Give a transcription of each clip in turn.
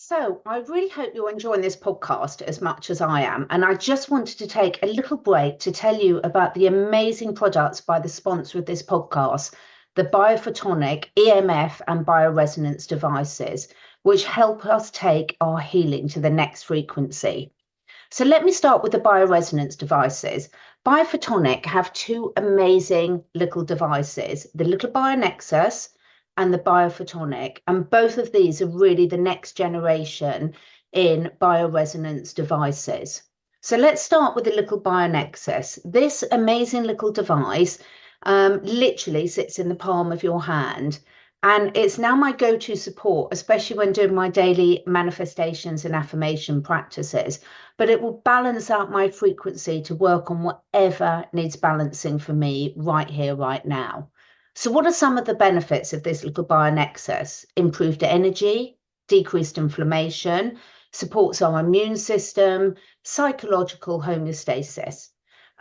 So, I really hope you're enjoying this podcast as much as I am. And I just wanted to take a little break to tell you about the amazing products by the sponsor of this podcast, the biophotonic EMF and bioresonance devices, which help us take our healing to the next frequency. So, let me start with the bioresonance devices. Biophotonic have two amazing little devices, the little BioNexus and the biophotonic, and both of these are really the next generation in bioresonance devices. So let's start with the little BioNexus. This amazing little device literally sits in the palm of your hand, and it's now my go-to support, especially when doing my daily manifestations and affirmation practices. But it will balance out my frequency to work on whatever needs balancing for me right here, right now. So what are some of the benefits of this little BioNexus? Improved energy, decreased inflammation, supports our immune system, psychological homeostasis.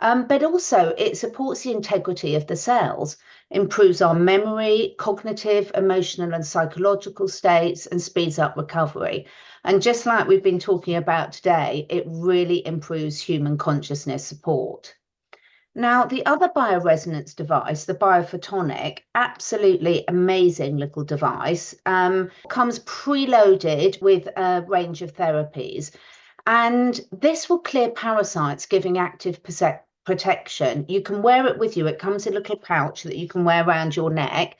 But also it supports the integrity of the cells, improves our memory, cognitive, emotional and psychological states, and speeds up recovery. And just like we've been talking about today, it really improves human consciousness support. Now, the other bioresonance device, the biophotonic, absolutely amazing little device, comes preloaded with a range of therapies. And this will clear parasites, giving active protection. You can wear it with you. It comes in a little pouch that you can wear around your neck,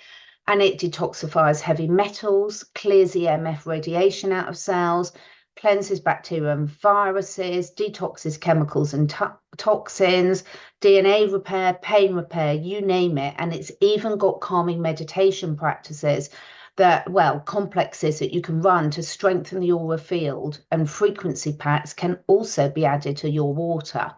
and it detoxifies heavy metals, clears EMF radiation out of cells, cleanses bacteria and viruses, detoxes chemicals and toxins, DNA repair, pain repair, you name it. And it's even got calming meditation practices that, well, complexes that you can run to strengthen the aura field, and frequency packs can also be added to your water.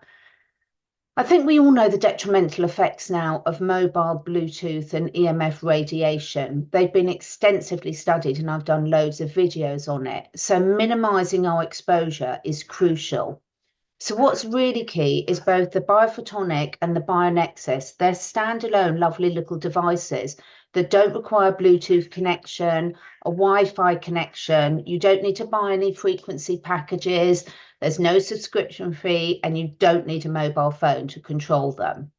I think we all know the detrimental effects now of mobile Bluetooth and EMF radiation. They've been extensively studied, and I've done loads of videos on it. So minimizing our exposure is crucial. So what's really key is both the biophotonic and the BioNexus. They're standalone, lovely little devices that don't require Bluetooth connection, a Wi-Fi connection. You don't need to buy any frequency packages. There's no subscription fee, and you don't need a mobile phone to control them.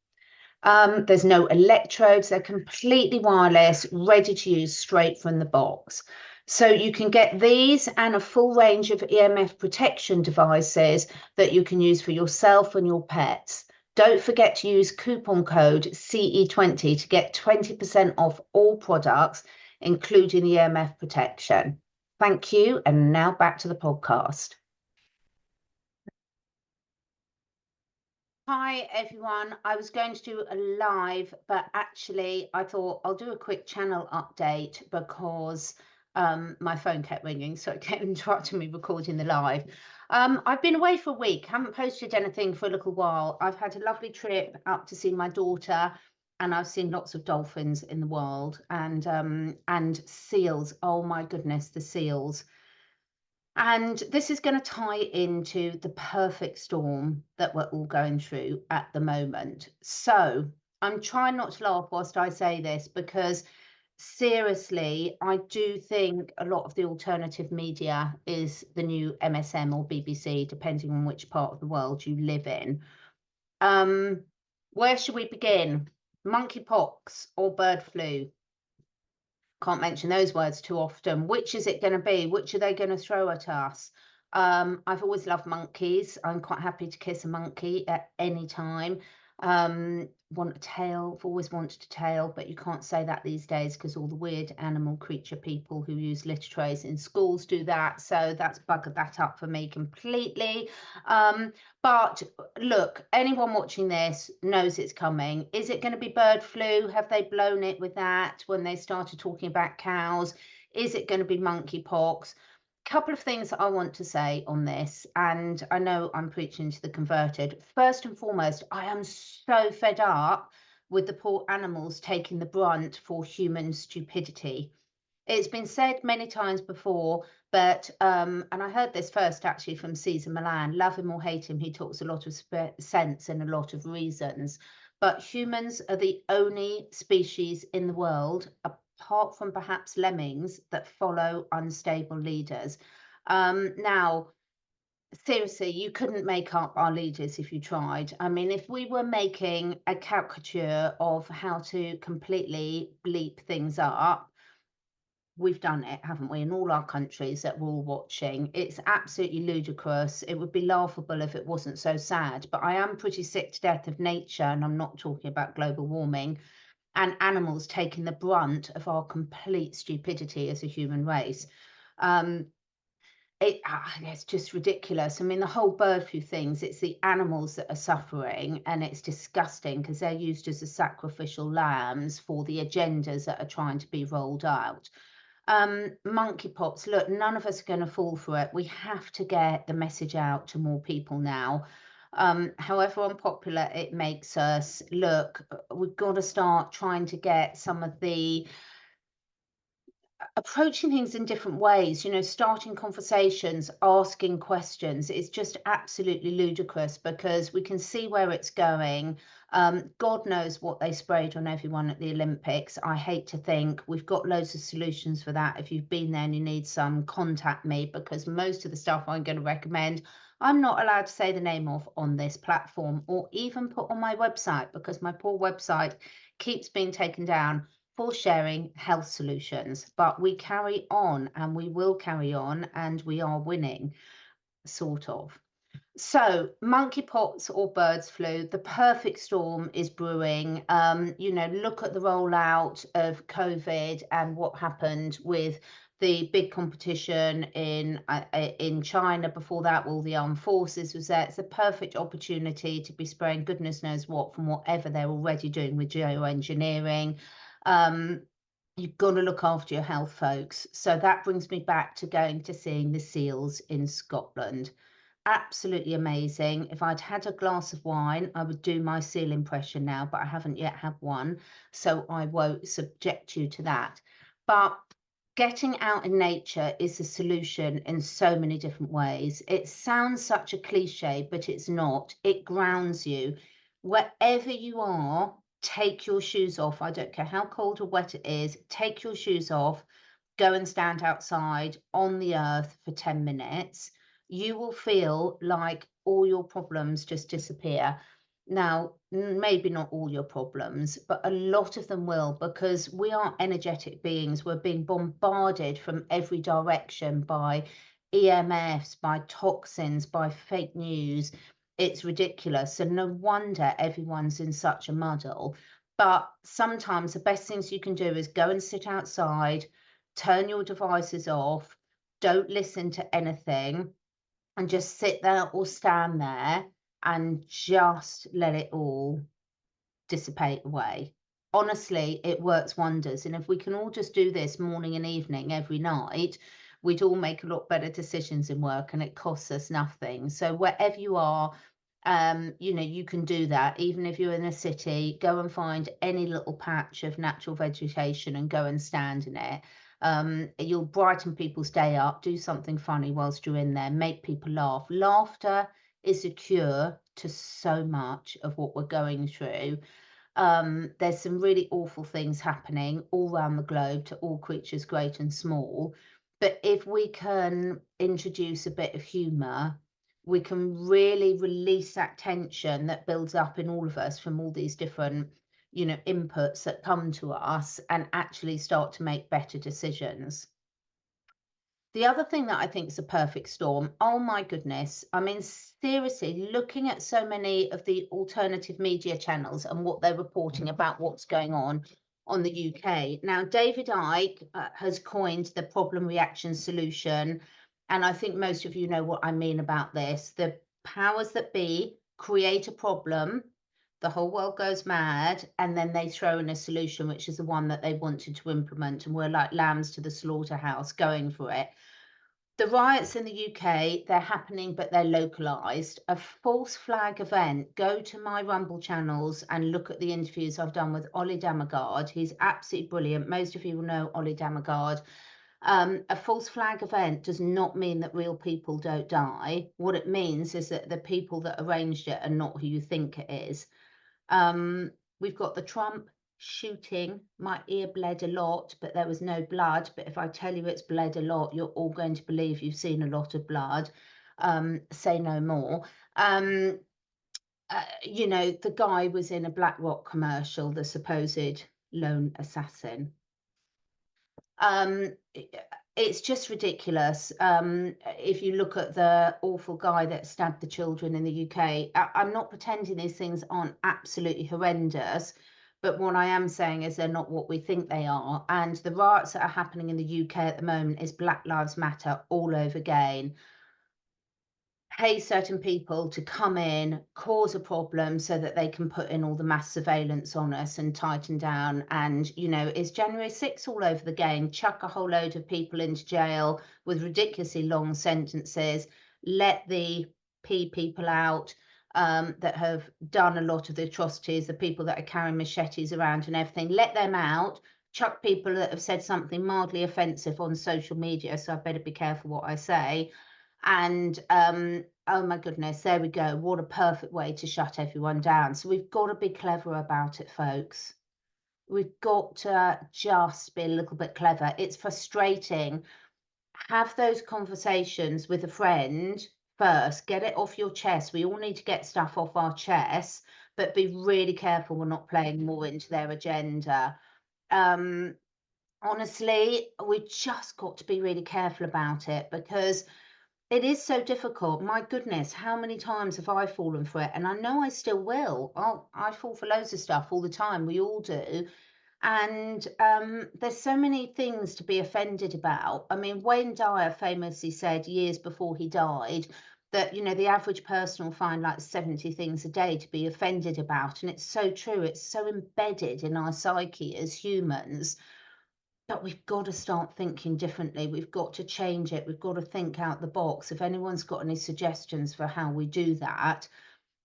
There's no electrodes. They're completely wireless, ready to use straight from the box. So you can get these and a full range of EMF protection devices that you can use for yourself and your pets. Don't forget to use coupon code CE20 to get 20% off all products, including the EMF protection. Thank you. And now back to the podcast. Hi everyone, I was going to do a live, but actually I thought I'll do a quick channel update because my phone kept ringing, so it kept interrupting me recording the live. I've been away for a week, haven't posted anything for a little while. I've had a lovely trip up to see my daughter, and I've seen lots of dolphins in the world, and seals. Oh my goodness, the seals. And this is going to tie into the perfect storm that we're all going through at the moment. So I'm trying not to laugh whilst I say this, because seriously, I do think a lot of the alternative media is the new MSM or BBC, depending on which part of the world you live in. Where should we begin? Monkeypox or bird flu? Can't mention those words too often. Which is it going to be? Which are they going to throw at us? I've always loved monkeys. I'm quite happy to kiss a monkey at any time. Want a tail, I've always wanted a tail, but you can't say that these days because all the weird animal creature people who use litter trays in schools do that. So that's buggered that up for me completely. But look, anyone watching this knows it's coming. Is it going to be bird flu? Have they blown it with that when they started talking about cows? Is it going to be monkeypox? Couple of things that I want to say on this, and I know I'm preaching to the converted. First and foremost, I am so fed up with the poor animals taking the brunt for human stupidity. It's been said many times before, but and I heard this first actually from Caesar Milan. Love him or hate him, he talks a lot of sense and a lot of reasons. But humans are the only species in the world, apart from perhaps lemmings, that follow unstable leaders. Now, seriously, you couldn't make up our leaders if you tried. I mean, if we were making a caricature of how to completely bleep things up, we've done it, haven't we, in all our countries that we're all watching. It's absolutely ludicrous. It would be laughable if it wasn't so sad. But I am pretty sick to death of nature, and I'm not talking about global warming, and animals taking the brunt of our complete stupidity as a human race. It's just ridiculous. I mean, the whole bird flu things, it's the animals that are suffering, and it's disgusting because they're used as the sacrificial lambs for the agendas that are trying to be rolled out. Monkeypox, look, none of us are going to fall for it. We have to get the message out to more people now. However unpopular it makes us, look, we've got to start trying to get some of the approaching things in different ways, starting conversations, asking questions. It's just absolutely ludicrous because we can see where it's going. God knows what they sprayed on everyone at the Olympics. I hate to think we've got loads of solutions for that. If you've been there and you need some, contact me, because most of the stuff I'm going to recommend, I'm not allowed to say the name of on this platform or even put on my website, because my poor website keeps being taken down for sharing health solutions. But we carry on, and we will carry on, and we are winning, sort of. So monkeypox or birds flu, the perfect storm is brewing. Look at the rollout of COVID and what happened with the big competition in China. Before that, all the armed forces was there. It's a perfect opportunity to be spraying goodness knows what from whatever they're already doing with geoengineering. You've got to look after your health, folks. So that brings me back to going to seeing the seals in Scotland. Absolutely amazing. If I'd had a glass of wine, I would do my seal impression now, but I haven't yet had one, so I won't subject you to that. But getting out in nature is a solution in so many different ways. It sounds such a cliche, but it's not. It grounds you. Wherever you are, take your shoes off. I don't care how cold or wet it is. Take your shoes off. Go and stand outside on the earth for 10 minutes. You will feel like all your problems just disappear. Now, maybe not all your problems, but a lot of them will, because we are energetic beings. We're being bombarded from every direction by EMFs, by toxins, by fake news. It's ridiculous. And no wonder everyone's in such a muddle. But sometimes the best things you can do is go and sit outside, turn your devices off, don't listen to anything, and just sit there or stand there and just let it all dissipate away. Honestly, it works wonders. And if we can all just do this morning and evening every night, we'd all make a lot better decisions in work, and it costs us nothing. So wherever you are, you can do that. Even if you're in a city, go and find any little patch of natural vegetation and go and stand in it. You'll brighten people's day up. Do something funny whilst you're in there. Make people laugh. Laughter is a cure to so much of what we're going through. There's some really awful things happening all around the globe to all creatures, great and small. But if we can introduce a bit of humour, we can really release that tension that builds up in all of us from all these different inputs that come to us, and actually start to make better decisions. The other thing that I think is a perfect storm, oh my goodness, I mean, seriously, looking at so many of the alternative media channels and what they're reporting about what's going on the UK. Now, David Icke has coined the problem reaction solution, and I think most of you know what I mean about this. The powers that be create a problem, the whole world goes mad, and then they throw in a solution, which is the one that they wanted to implement, and we're like lambs to the slaughterhouse going for it. The riots in the UK, they're happening, but they're localised. A false flag event, go to my Rumble channels and look at the interviews I've done with Ollie Damagard. He's absolutely brilliant. Most of you will know Ollie Damagard. A false flag event does not mean that real people don't die. What it means is that the people that arranged it are not who you think it is. We've got the Trump shooting. My ear bled a lot, but there was no blood. But if I tell you it's bled a lot, you're all going to believe you've seen a lot of blood. Say no more. You know, the guy was in a BlackRock commercial, the supposed lone assassin. It's just ridiculous. If you look at the awful guy that stabbed the children in the UK, I'm not pretending these things aren't absolutely horrendous, but what I am saying is they're not what we think they are. And the riots that are happening in the UK at the moment is Black Lives Matter all over again. Pay certain people to come in, cause a problem so that they can put in all the mass surveillance on us and tighten down. And, you know, it's January 6th all over the game. Chuck a whole load of people into jail with ridiculously long sentences. Let the people out that have done a lot of the atrocities, the people that are carrying machetes around and everything, let them out. Chuck people that have said something mildly offensive on social media, so I better be careful what I say. And oh my goodness, there we go. What a perfect way to shut everyone down. So we've got to be clever about it, folks. We've got to just be a little bit clever. It's frustrating. Have those conversations with a friend first. Get it off your chest. We all need to get stuff off our chests, but be really careful we're not playing more into their agenda. Honestly, we've just got to be really careful about it, because it is so difficult. My goodness, how many times have I fallen for it? And I know I still will. I fall for loads of stuff all the time. We all do. And there's so many things to be offended about. I mean, Wayne Dyer famously said years before he died that, you know, the average person will find like 70 things a day to be offended about. And it's so true. It's so embedded in our psyche as humans. But we've got to start thinking differently. We've got to change it. We've got to think out the box. If anyone's got any suggestions for how we do that,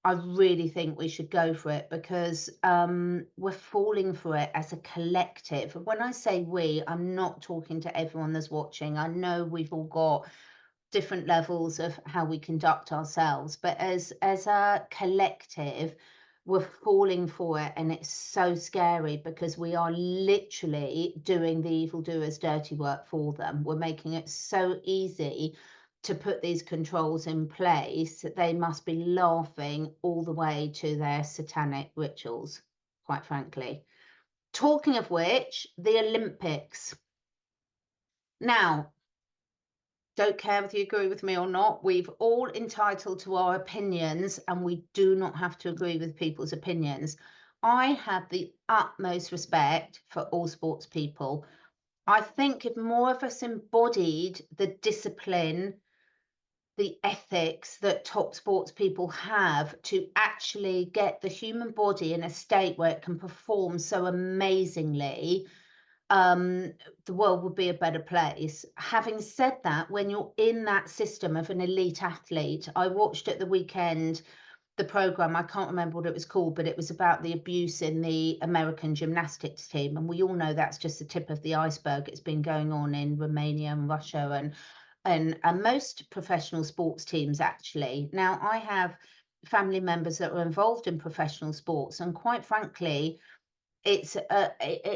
I really think we should go for it, because we're falling for it as a collective. When I say we, I'm not talking to everyone that's watching. I know we've all got different levels of how we conduct ourselves, but as a collective, we're falling for it, and it's so scary, because we are literally doing the evildoers' dirty work for them. We're making it so easy to put these controls in place that they must be laughing all the way to their satanic rituals, quite frankly. Talking of which, the Olympics. Now, don't care whether you agree with me or not, we've all entitled to our opinions, and we do not have to agree with people's opinions. I have the utmost respect for all sports people. I think if more of us embodied the discipline, the ethics that top sports people have to actually get the human body in a state where it can perform so amazingly, the world would be a better place. Having said that, when you're in that system of an elite athlete, I watched at the weekend the program, I can't remember what it was called, but it was about the abuse in the American gymnastics team. And we all know that's just the tip of the iceberg. It's been going on in Romania and Russia and most professional sports teams, actually. Now, I have family members that are involved in professional sports, and quite frankly, it's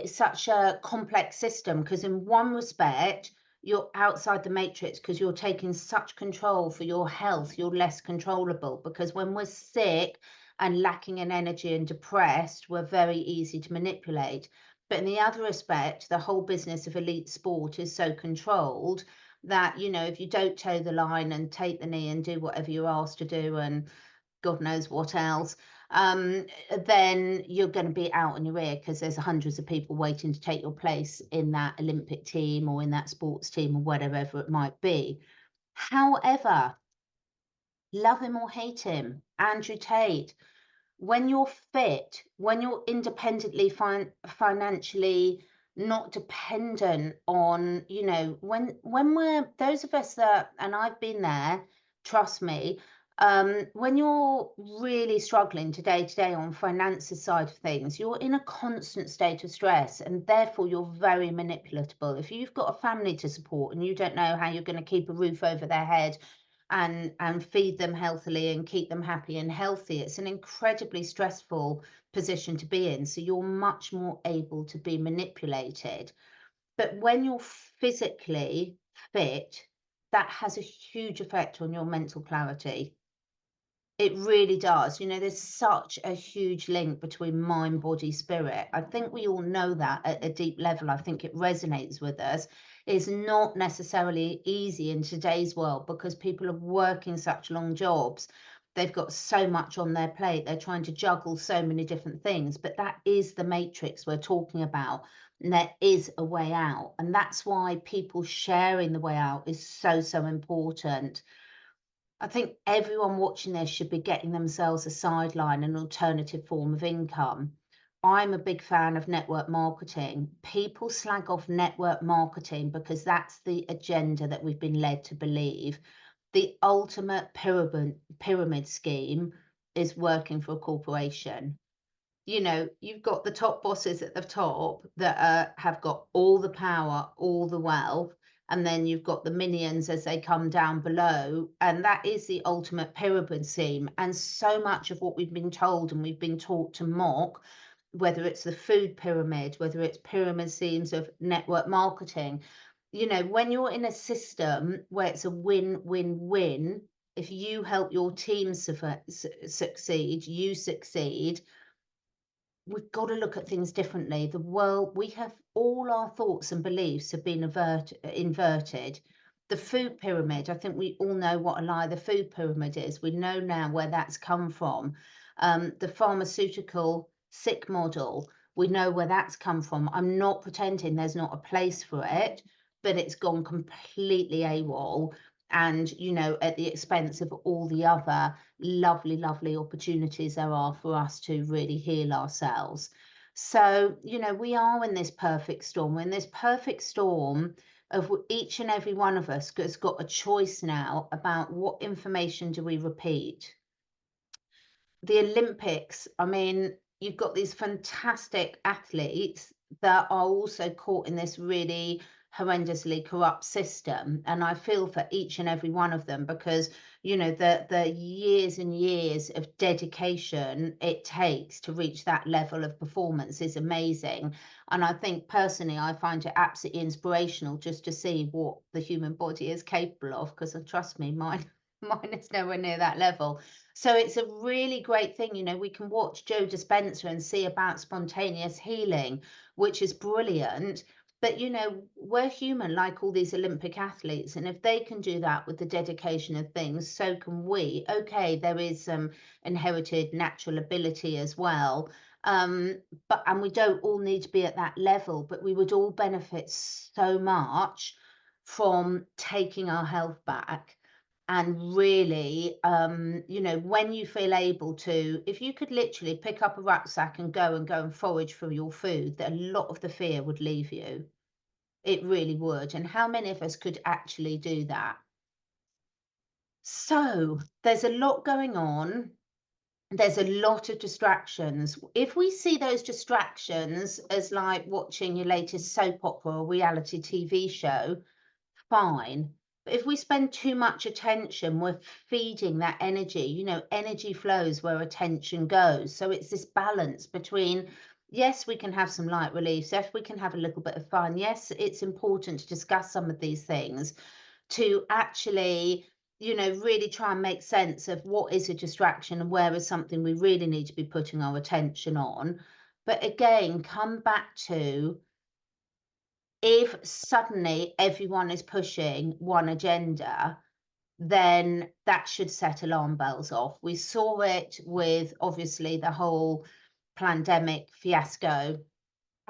such a complex system, because in one respect you're outside the matrix, because you're taking such control for your health. You're less controllable, because when we're sick and lacking in energy and depressed, we're very easy to manipulate. But in the other respect, the whole business of elite sport is so controlled that, you know, if you don't toe the line and take the knee and do whatever you're asked to do, and God knows what else, then you're going to be out on your ear, because there's hundreds of people waiting to take your place in that Olympic team or in that sports team or whatever it might be. However, love him or hate him, Andrew Tate, when you're fit, when you're independently financially not dependent on, you know, when we're, those of us that, and I've been there, trust me, when you're really struggling day to day on finances side of things, you're in a constant state of stress, and therefore you're very manipulatable. If you've got a family to support and you don't know how you're going to keep a roof over their head and feed them healthily and keep them happy and healthy. It's an incredibly stressful position to be in. So you're much more able to be manipulated. But when you're physically fit, that has a huge effect on your mental clarity. It really does. You know, there's such a huge link between mind, body, spirit. I think we all know that at a deep level. I think it resonates with us. It's not necessarily easy in today's world because people are working such long jobs. They've got so much on their plate. They're trying to juggle so many different things. But that is the matrix we're talking about. And there is a way out. And that's why people sharing the way out is so, so important. I think everyone watching this should be getting themselves a sideline, an alternative form of income. I'm a big fan of network marketing. People slag off network marketing because that's the agenda that we've been led to believe. The ultimate pyramid scheme is working for a corporation. You know, you've got the top bosses at the top that have got all the power, all the wealth, and then you've got the minions as they come down below, and that is the ultimate pyramid scheme. And so much of what we've been told and we've been taught to mock, whether it's the food pyramid, whether it's pyramid schemes of network marketing, you know, when you're in a system where it's a win-win-win, if you help your team succeed, you succeed. We've got to look at things differently. The world, we have all our thoughts and beliefs have been inverted. The food pyramid, I think we all know what a lie the food pyramid is. We know now where that's come from. The pharmaceutical sick model, we know where that's come from. I'm not pretending there's not a place for it, but it's gone completely AWOL. And, you know, at the expense of all the other lovely, lovely opportunities there are for us to really heal ourselves. So, you know, we are in this perfect storm. We're in this perfect storm of each and every one of us has got a choice now about what information do we repeat. The Olympics, I mean, you've got these fantastic athletes that are also caught in this really horrendously corrupt system, and I feel for each and every one of them because, you know, the years and years of dedication it takes to reach that level of performance is amazing. And I think personally I find it absolutely inspirational just to see what the human body is capable of, because trust me, mine is nowhere near that level. So it's a really great thing. You know, we can watch Joe Dispenza and see about spontaneous healing, which is brilliant. But, you know, we're human like all these Olympic athletes. And if they can do that with the dedication of things, so can we. Okay, there is some inherited natural ability as well. And we don't all need to be at that level, but we would all benefit so much from taking our health back. And really, you know, when you feel able to, if you could literally pick up a rucksack and go and forage for your food, that a lot of the fear would leave you. It really would. And how many of us could actually do that? So there's a lot going on. There's a lot of distractions. If we see those distractions as like watching your latest soap opera or reality TV show, fine. But if we spend too much attention, we're feeding that energy. You know, energy flows where attention goes. So it's this balance between, yes, we can have some light relief. Yes, we can have a little bit of fun. Yes, it's important to discuss some of these things to actually, you know, really try and make sense of what is a distraction and where is something we really need to be putting our attention on. But again, come back to, if suddenly everyone is pushing one agenda, then that should set alarm bells off. We saw it with obviously the whole pandemic fiasco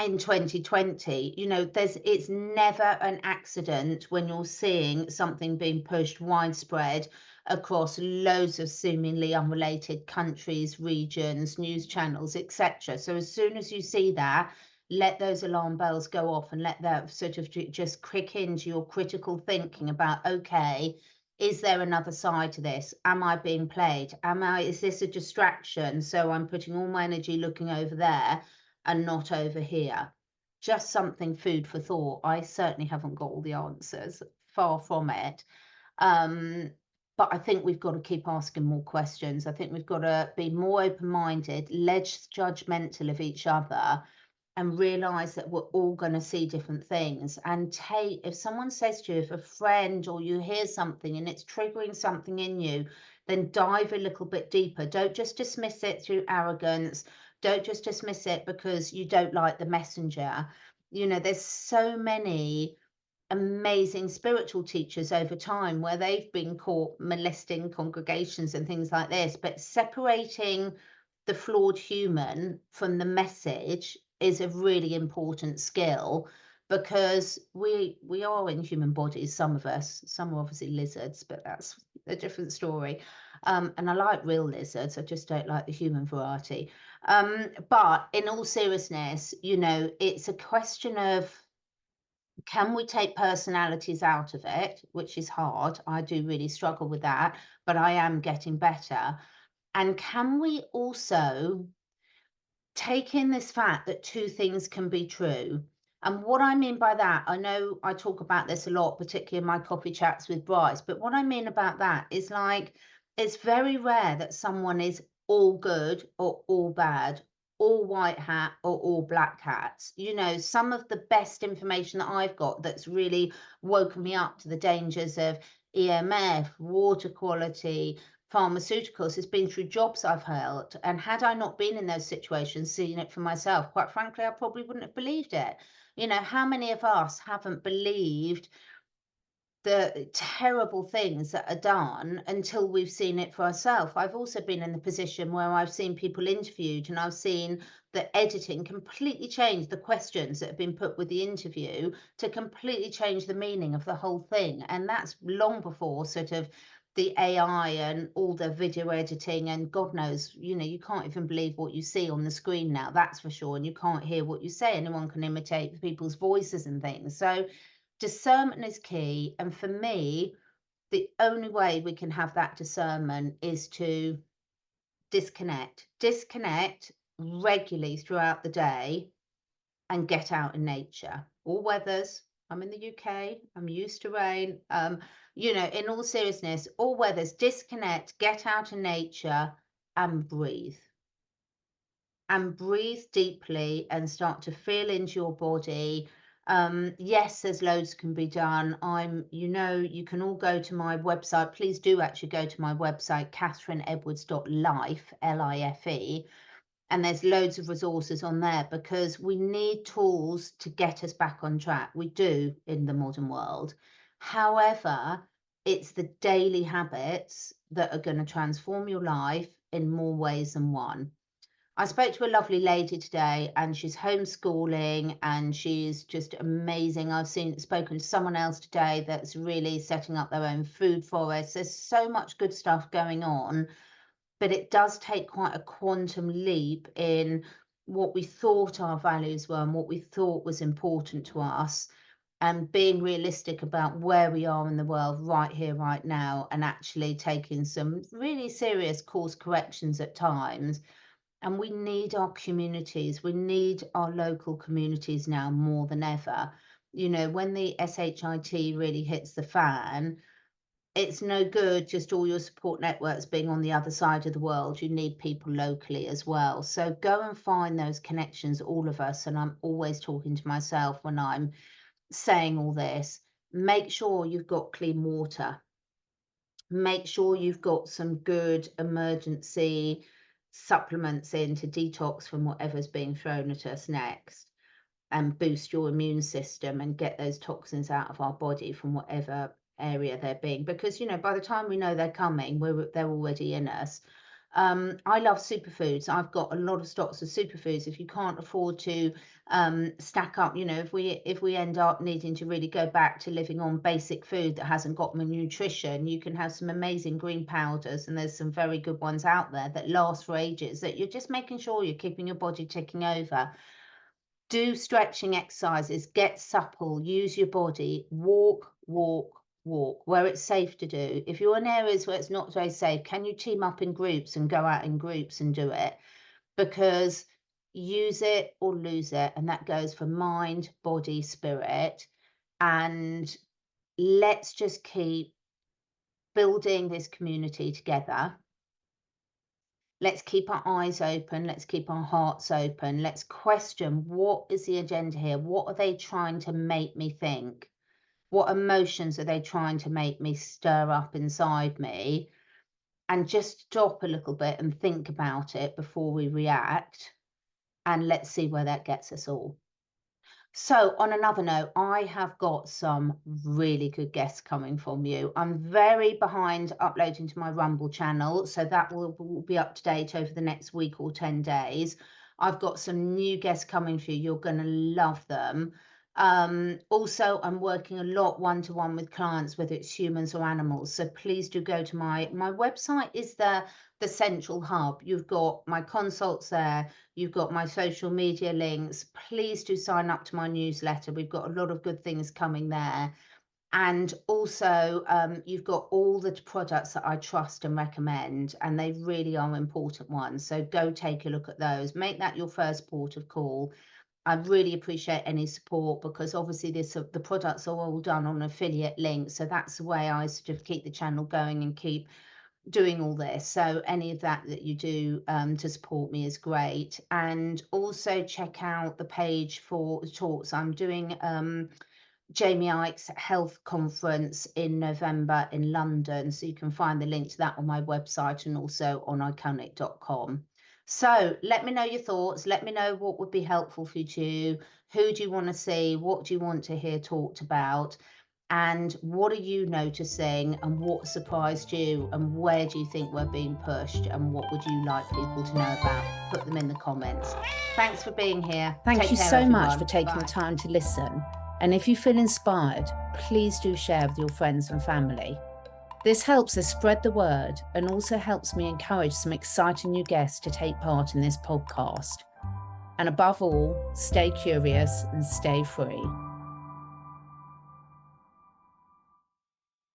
in 2020. You know, it's never an accident when you're seeing something being pushed widespread across loads of seemingly unrelated countries, regions, news channels, etc. So as soon as you see that, let those alarm bells go off and let that sort of just click into your critical thinking about, okay, is there another side to this? Am I being played? Is this a distraction? So I'm putting all my energy looking over there and not over here. Just something food for thought. I certainly haven't got all the answers, far from it. But I think we've got to keep asking more questions. I think we've got to be more open-minded, less judgmental of each other, and realize that we're all going to see different things. And if someone says to you, if a friend or you hear something and it's triggering something in you, then dive a little bit deeper. Don't just dismiss it through arrogance. Don't just dismiss it because you don't like the messenger. You know, there's so many amazing spiritual teachers over time where they've been caught molesting congregations and things like this, but separating the flawed human from the message is a really important skill, because we are in human bodies, some of us. Some are obviously lizards, but that's a different story. And I like real lizards, I just don't like the human variety. But in all seriousness, you know, it's a question of, can we take personalities out of it, which is hard. I do really struggle with that, but I am getting better. And can we also take in this fact that two things can be true? And what I mean by that, I know I talk about this a lot, particularly in my coffee chats with Bryce, but what I mean about that is, like, it's very rare that someone is all good or all bad, all white hat or all black hats. You know, some of the best information that I've got that's really woken me up to the dangers of EMF, water quality, pharmaceuticals has been through jobs I've held. And had I not been in those situations, seeing it for myself, quite frankly, I probably wouldn't have believed it. You know, how many of us haven't believed the terrible things that are done until we've seen it for ourselves? I've also been in the position where I've seen people interviewed and I've seen the editing completely change the questions that have been put with the interview to completely change the meaning of the whole thing. And that's long before sort of the AI and all the video editing, and God knows, you know, you can't even believe what you see on the screen now, that's for sure. And you can't hear what you say. Anyone can imitate people's voices and things. So discernment is key. And for me, the only way we can have that discernment is to disconnect regularly throughout the day and get out in nature. All weathers. I'm in the UK, I'm used to rain. You know, in all seriousness, all weathers, disconnect, get out in nature and breathe. And breathe deeply and start to feel into your body. Yes, there's loads can be done. You know, you can all go to my website. Please do actually go to my website, CatherineEdwards.life, LIFE. And there's loads of resources on there, because we need tools to get us back on track. We do in the modern world. However, it's the daily habits that are going to transform your life in more ways than one. I spoke to a lovely lady today, and she's homeschooling and she's just amazing. I've spoken to someone else today that's really setting up their own food forest. There's so much good stuff going on, but it does take quite a quantum leap in what we thought our values were and what we thought was important to us, and being realistic about where we are in the world right here, right now, and actually taking some really serious course corrections at times. And we need our communities. We need our local communities now more than ever. You know, when the SHIT really hits the fan, it's no good just all your support networks being on the other side of the world. You need people locally as well. So go and find those connections, all of us. And I'm always talking to myself when I'm saying all this. Make sure you've got clean water. Make sure you've got some good emergency supplements in to detox from whatever's being thrown at us next, and boost your immune system and get those toxins out of our body from whatever area they're being, because, you know, by the time we know they're coming, they're already in us. I love superfoods. I've got a lot of stocks of superfoods. If you can't afford to stack up, you know, if we end up needing to really go back to living on basic food that hasn't got nutrition, you can have some amazing green powders, and there's some very good ones out there that last for ages, that you're just making sure you're keeping your body ticking over. Do stretching exercises, get supple, use your body, walk where it's safe to do. If you're in areas where it's not very safe, can you team up in groups and go out in groups and do it? Because use it or lose it, and that goes for mind, body, spirit. And let's just keep building this community together. Let's keep our eyes open. Let's keep our hearts open. Let's question, what is the agenda here? What are they trying to make me think? What emotions are they trying to make me stir up inside me? And just stop a little bit and think about it before we react. And let's see where that gets us all. So on another note, I have got some really good guests coming from you. I'm very behind uploading to my Rumble channel, so that will be up to date over the next week or 10 days. I've got some new guests coming for you. You're going to love them. Also, I'm working a lot one-to-one with clients, whether it's humans or animals. So please do go to my website is the central hub. You've got my consults there. You've got my social media links. Please do sign up to my newsletter. We've got a lot of good things coming there. And also, you've got all the products that I trust and recommend, and they really are important ones. So go take a look at those. Make that your first port of call. I really appreciate any support, because obviously the products are all done on affiliate links. So that's the way I sort of keep the channel going and keep doing all this. So any of that you do to support me is great. And also check out the page for talks. I'm doing CnE&x health conference in November in London. So you can find the link to that on my website and also on iconic.com. So let me know your thoughts. Let me know what would be helpful for you. Who do you want to see? What do you want to hear talked about? And what are you noticing, and what surprised you, and where do you think we're being pushed, and what would you like people to know about? Put them in the comments. Thanks for being here. Thank you so much for taking the time to listen. And if you feel inspired, please do share with your friends and family. This helps us spread the word and also helps me encourage some exciting new guests to take part in this podcast. And above all, stay curious and stay free.